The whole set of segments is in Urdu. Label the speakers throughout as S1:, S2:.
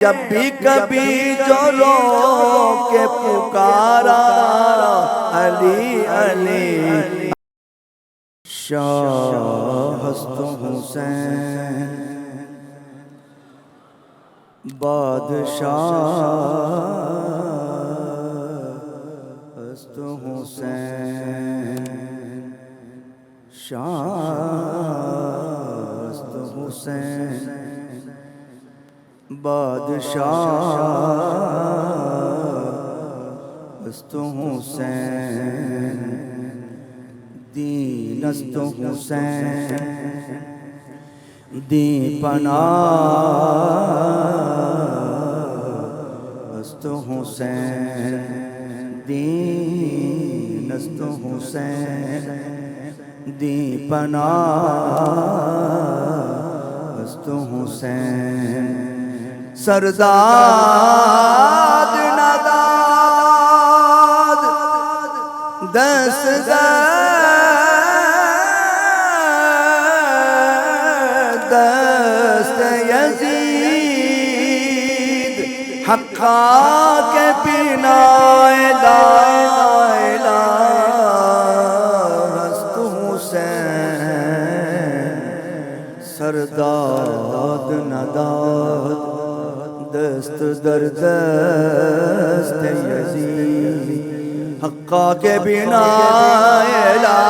S1: جب بھی کبھی جو رو کے پکارا علی علی شاہ ہست حسین بادشاہ ہست حسین شاہ ہست حسین بادشاہ است حسین دین است حسین دین پناہ است حسین دین است حسین دین پناہ است حسین سرداد نداد دست دست یزید حقا کے بنا لا الہ است حسین سرداد نداد دست در دست یزید حقا کے بنا لا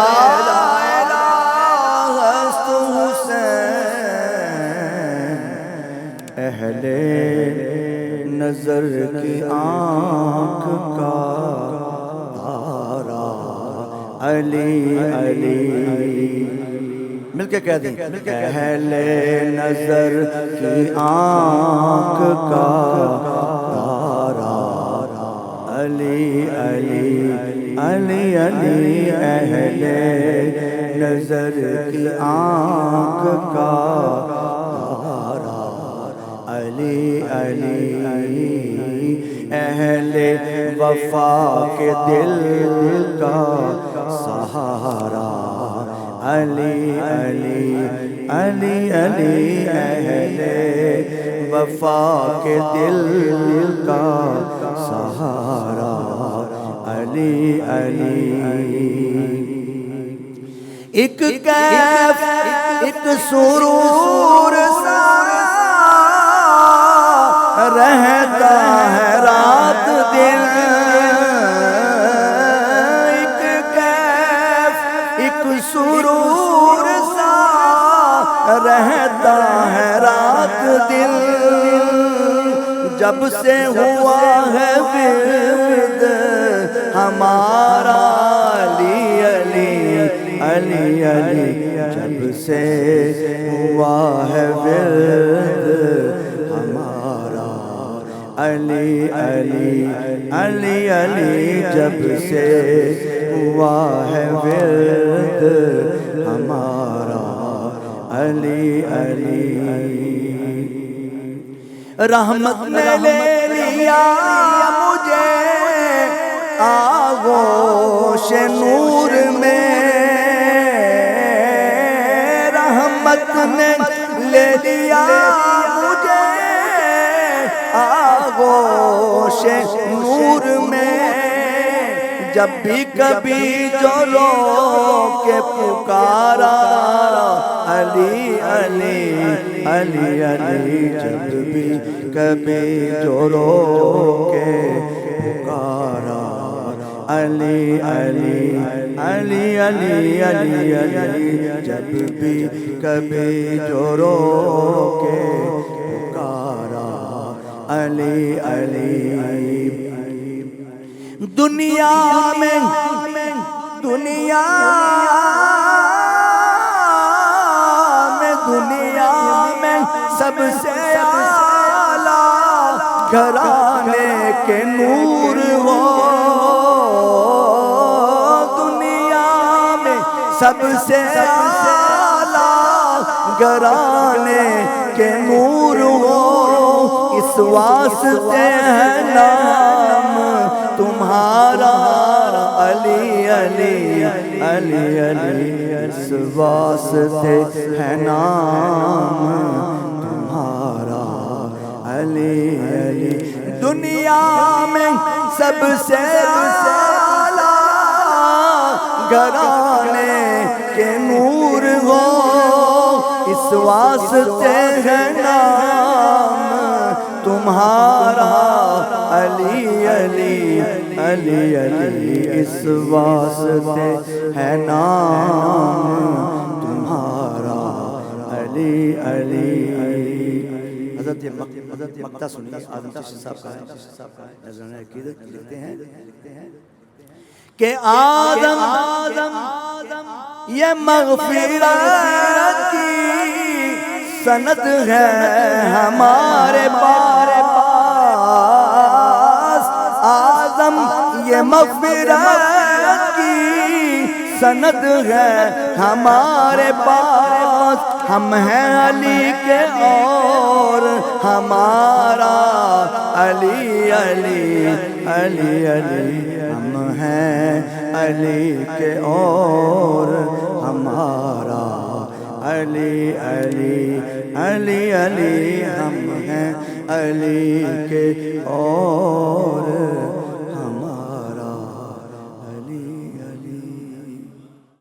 S1: الہ است حسین اہل نظر کی آنکھ کا تارا علی علی مل کے کہہ دیں اہل نظر کی آنکھ کا تارا علی علی علی علی اہل نظر کی آنکھ کا تارا علی علی اہل وفا کے دل کا سہارا علی علی علی علی اہل وفا کے دل کا سہارا علی علی ایک کیف ایک سرور سا رہتا ہے رات دن ایک کیف ایک سرور سا رہتا ہے رات دن جب سے ہوا ہے ورد ہمارا علی علی علی علی جب سے ہوا ہے ورد ہمارا علی علی علی علی جب سے ہوا ہے ورد ہمارا علی علی رحمت نے لے لیا مجھے آغوش نور میں رحمت نے لے لیا مجھے آغوش نور میں جب بھی کبھی جو رو کے پکارا علی علی علی علی جب بھی کبھی جو رو کے پکارا علی علی علی علی علی علی جب بھی کبھی جو رو کے پکارا علی علی دنیا میں دنیا میں سب سے اعلیٰ گھرانے کے نور ہو دنیا میں سب سے اعلیٰ گھرانے کے نور ہو اس واسطے ہے نام تمہارا علی علی علی علی اس واسطے ہے نام تمہارا علی علی دنیا میں سب سے اعلیٰ گھرانے کے نور ہو اس واسطے ہے نام تمہارا علی علی علی علی اس واسطے ہے نام تمہارا علی علی حضرت مقطع سنیے آدم چشتی صاحب کا ہے نظرانہ عقیدت لکھتے ہیں کہ آدم یہ مغفرت کی سند ہے ہمارے پاس آدم یہ مغفرت کی سند ہے ہمارے پاس ہم ہیں علی کے اور ہمارا علی علی علی علی ہم ہیں علی کے اور ہمارا علی علی علی علی ہم ہیں علی کے اور